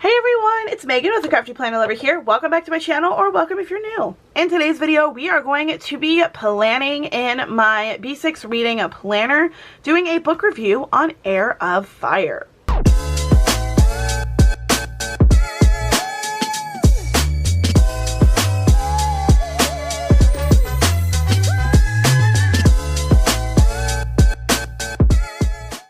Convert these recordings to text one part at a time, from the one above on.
Hey everyone, it's Megan with the CraftyPlannerLovR here. Welcome back to my channel, or welcome if you're new. In today's video, we are going to be planning in my B6 reading planner, doing a book review on Heir of Fire.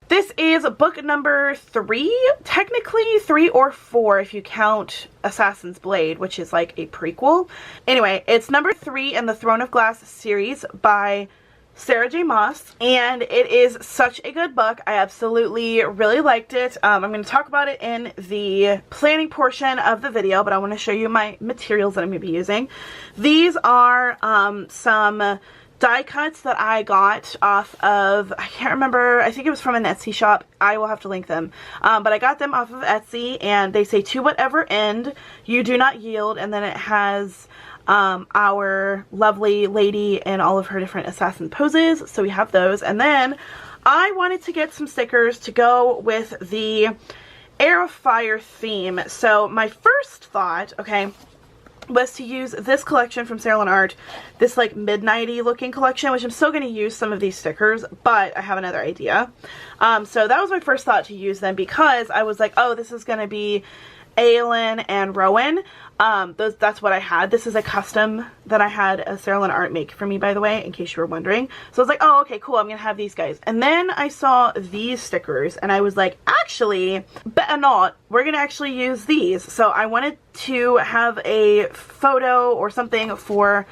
This is book number 3, technically 3 or 4 if you count Assassin's Blade, which is like a prequel. Anyway, it's number 3 in the Throne of Glass series by Sarah J Maas, and it is such a good book. I absolutely really liked it. I'm going to talk about it in the planning portion of the video, but I want to show you my materials that I'm going to be using. These are some die cuts that I got off of, I can't remember, I think it was from an Etsy shop. I will have to link them. But I got them off of Etsy, and they say, "To whatever end you do not yield," and then it has our lovely lady in all of her different assassin poses. So we have those. And then I wanted to get some stickers to go with the Heir of Fire theme. So my first thought, okay, was to use this collection from SerilynArt, this like midnighty looking collection, which I'm still going to use some of these stickers, but I have another idea. So that was my first thought, to use them, because I was like, oh, this is going to be Aelin and Rowan. That's what I had. This is a custom that I had a SerilynArt make for me, by the way, in case you were wondering. So I was like, oh, okay, cool, I'm gonna have these guys. And then I saw these stickers, and I was like, actually, better not. We're gonna actually use these. So I wanted to have a photo or something for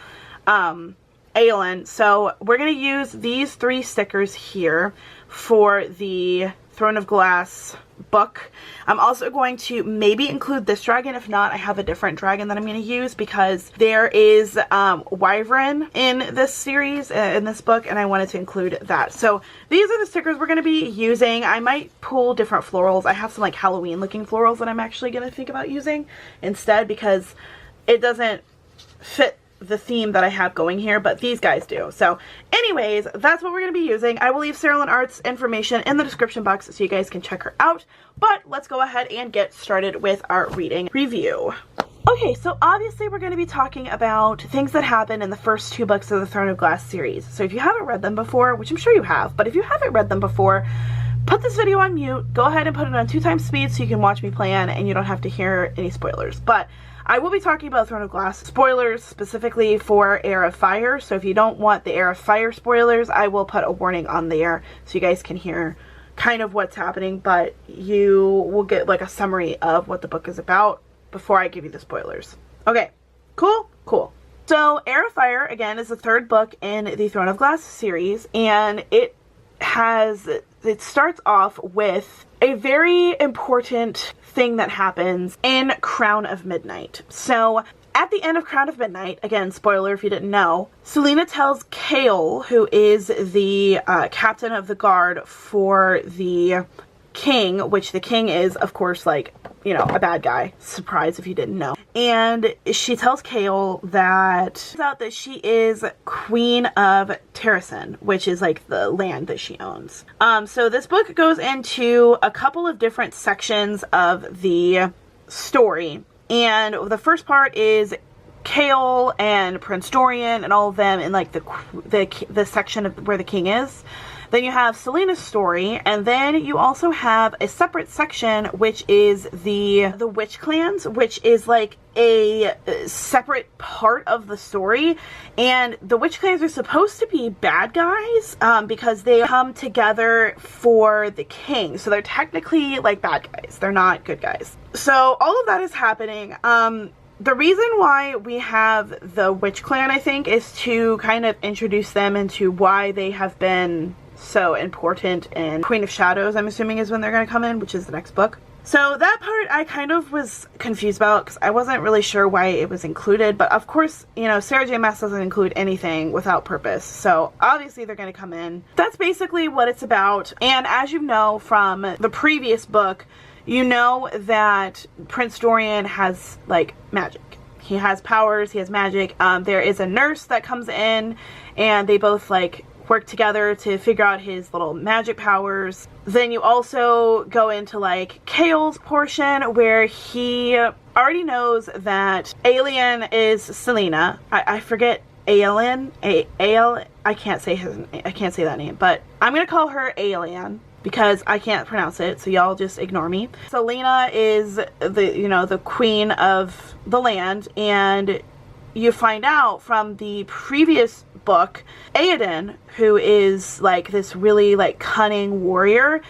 Aelin. So we're gonna use these 3 stickers here for the Throne of Glass book. I'm also going to maybe include this dragon. If not, I have a different dragon that I'm going to use, because there is Wyvern in this series, in this book, and I wanted to include that. So these are the stickers we're going to be using. I might pull different florals. I have some like Halloween looking florals that I'm actually going to think about using instead, because it doesn't fit the theme that I have going here, but these guys do. So anyways, that's what we're going to be using. I will leave SerilynArt's information in the description box so you guys can check her out, but let's go ahead and get started with our reading review. Okay, so obviously we're going to be talking about things that happen in the first 2 books of the Throne of Glass series. So if you haven't read them before, which I'm sure you have, but if you haven't read them before, put this video on mute, go ahead and put it on 2x speed so you can watch me plan and you don't have to hear any spoilers. But I will be talking about Throne of Glass spoilers specifically for Heir of Fire, so if you don't want the Heir of Fire spoilers, I will put a warning on there so you guys can hear kind of what's happening, but you will get like a summary of what the book is about before I give you the spoilers. Okay, cool? Cool. So Heir of Fire, again, is the 3rd book in the Throne of Glass series, and it starts off with a very important thing that happens in Crown of Midnight. So at the end of Crown of Midnight, again, spoiler if you didn't know, Selena tells Chaol, who is the captain of the guard for the king, which the king is, of course, like, you know, a bad guy. Surprise if you didn't know. And she tells Chaol that she is Queen of Terrasen, which is like the land that she owns. So this book goes into a couple of different sections of the story. And the first part is Chaol and Prince Dorian and all of them in like the section of where the king is. Then you have Selena's story, and then you also have a separate section which is the witch clans, which is like a separate part of the story. And the witch clans are supposed to be bad guys because they come together for the king, so they're technically like bad guys, they're not good guys. So all of that is happening. The reason why we have the witch clan, I think, is to kind of introduce them into why they have been so important in Queen of Shadows, I'm assuming is when they're going to come in, which is the next book. So that part I kind of was confused about because I wasn't really sure why it was included, but of course, you know, Sarah J Maas doesn't include anything without purpose, so obviously they're going to come in. That's basically what it's about, and as you know from the previous book, you know that Prince Dorian has, like, magic. He has powers, he has magic. There is a nurse that comes in, and they both, like, work together to figure out his little magic powers. then you also go into like Chaol's portion, where he already knows that Alien is Selena. I forget Aelin. I can't say that name, but I'm gonna call her Alien because I can't pronounce it, so y'all just ignore me. Selena is the queen of the land, and you find out from the previous book, Aedan, who is like this really like cunning warrior,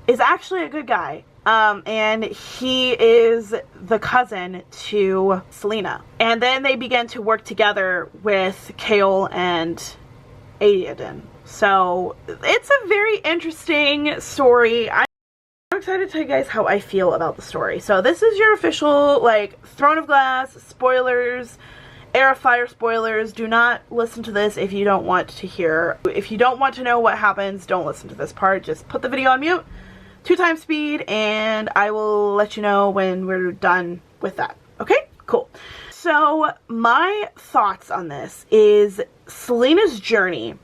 is actually a good guy. And he is the cousin to Selena. And then they begin to work together with Chaol and Aedan. So it's a very interesting story. I'm excited to tell you guys how I feel about the story. So this is your official like Throne of Glass spoilers, Heir of Fire spoilers. Do not listen to this if you don't want to hear. If you don't want to know what happens, don't listen to this part. Just put the video on mute, 2x speed, and I will let you know when we're done with that. Okay, cool. So my thoughts on this is Selena's journey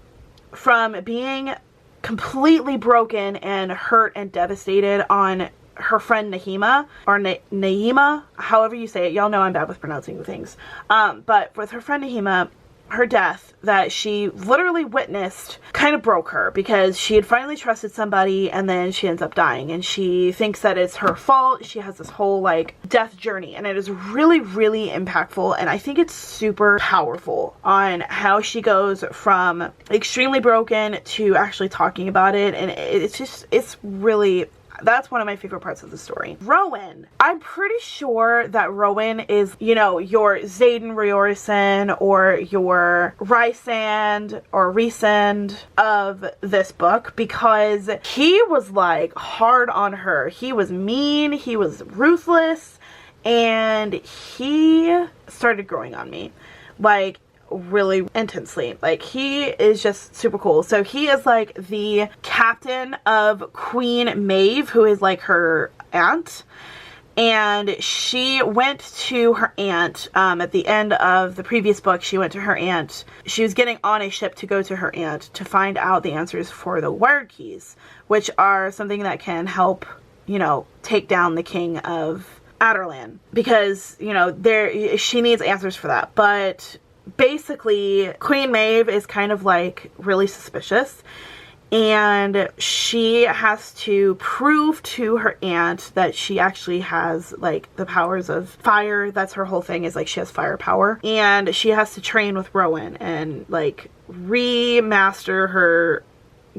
from being completely broken and hurt and devastated on her friend Nahima, or Naima, however you say it. Y'all know I'm bad with pronouncing things. But with her friend Nahima, her death that she literally witnessed kind of broke her, because she had finally trusted somebody and then she ends up dying, and she thinks that it's her fault. She has this whole like death journey, and it is really, really impactful, and I think it's super powerful on how she goes from extremely broken to actually talking about it. And it's really, that's one of my favorite parts of the story. Rowan. I'm pretty sure that Rowan is, you know, your Xaden Riorison or your Rysand or Rhysand of this book, because he was like hard on her. He was mean, he was ruthless, and he started growing on me. Like, really intensely. Like, he is just super cool. So he is like the captain of Queen Maeve, who is like her aunt, and she went to her aunt at the end of the previous book. She went to her aunt. She was getting on a ship to go to her aunt to find out the answers for the word keys, which are something that can help, you know, take down the king of Adarlan, because, you know, she needs answers for that. But basically, Queen Maeve is kind of like really suspicious, and she has to prove to her aunt that she actually has like the powers of fire. That's her whole thing, is like she has fire power, and she has to train with Rowan and like remaster her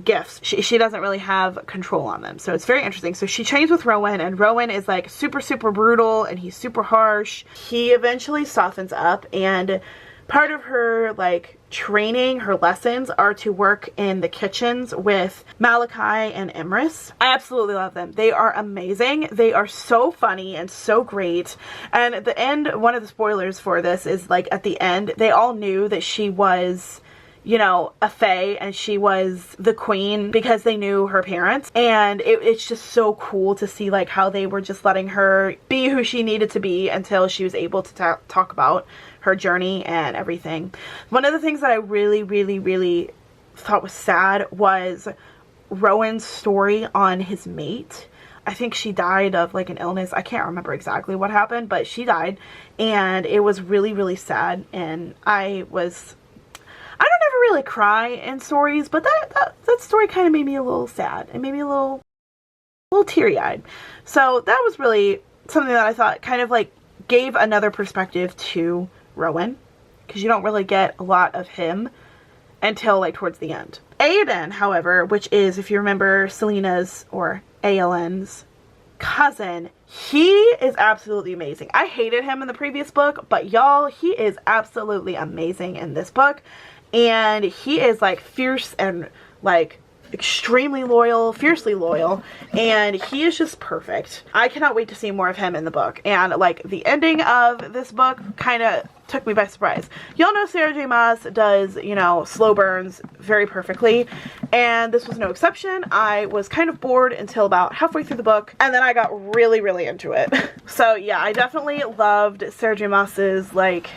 gifts. She doesn't really have control on them, so it's very interesting. So she trains with Rowan, and Rowan is like super, super brutal, and he's super harsh. He eventually softens up, and part of her like training, her lessons are to work in the kitchens with Malachi and Emrys. I absolutely love them. They are amazing. They are so funny and so great. And at the end, one of the spoilers for this is like at the end, they all knew that she was, you know, a fae, and she was the queen because they knew her parents. And it's just so cool to see like how they were just letting her be who she needed to be until she was able to talk about her journey and everything. One of the things that I really, really, really thought was sad was Rowan's story on his mate. I think she died of like an illness. I can't remember exactly what happened, but she died, and it was really, really sad. And I don't ever really cry in stories, but that story kind of made me a little sad. It made me a little teary-eyed. So that was really something that I thought kind of like gave another perspective to Rowan, because you don't really get a lot of him until like towards the end. Aedan, however, which is, if you remember, Selena's or Aelin's cousin, he is absolutely amazing. I hated him in the previous book, but y'all, he is absolutely amazing in this book. And he is like fierce and like extremely loyal, fiercely loyal, and he is just perfect. I cannot wait to see more of him in the book. And like the ending of this book kind of took me by surprise. Y'all know Sarah J Maas does, you know, slow burns very perfectly, and this was no exception. I was kind of bored until about halfway through the book, and then I got really, really into it. So yeah, I definitely loved Sarah J Maas's like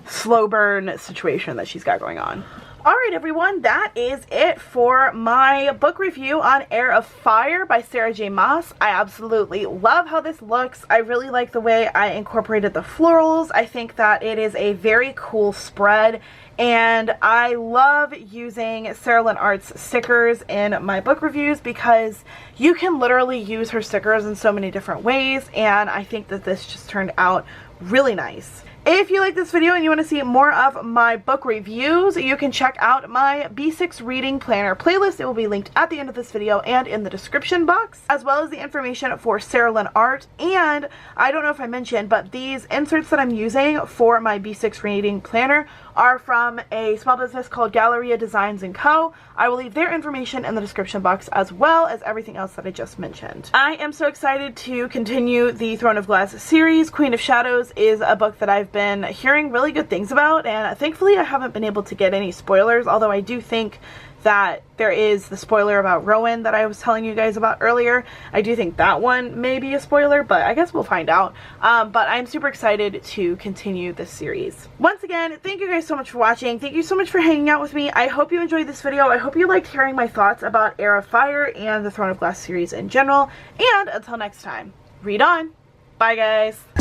slow burn situation that she's got going on. Alright everyone, that is it for my book review on Heir of Fire by Sarah J Maas. I absolutely love how this looks. I really like the way I incorporated the florals. I think that it is a very cool spread, and I love using SerilynArt's stickers in my book reviews because you can literally use her stickers in so many different ways, and I think that this just turned out really nice. If you like this video and you want to see more of my book reviews, you can check out my B6 reading planner playlist. It will be linked at the end of this video and in the description box, as well as the information for SerilynArt. And I don't know if I mentioned, but these inserts that I'm using for my B6 reading planner are from a small business called Galleria Designs & Co. I will leave their information in the description box, as well as everything else that I just mentioned. I am so excited to continue the Throne of Glass series. Queen of Shadows is a book that I've been hearing really good things about, and thankfully I haven't been able to get any spoilers, although I do think that there is the spoiler about Rowan that I was telling you guys about earlier. I do think that one may be a spoiler, but I guess we'll find out. But I'm super excited to continue this series. Once again, thank you guys so much for watching. Thank you so much for hanging out with me. I hope you enjoyed this video. I hope you liked hearing my thoughts about Heir of Fire and the Throne of Glass series in general. And until next time, read on. Bye guys.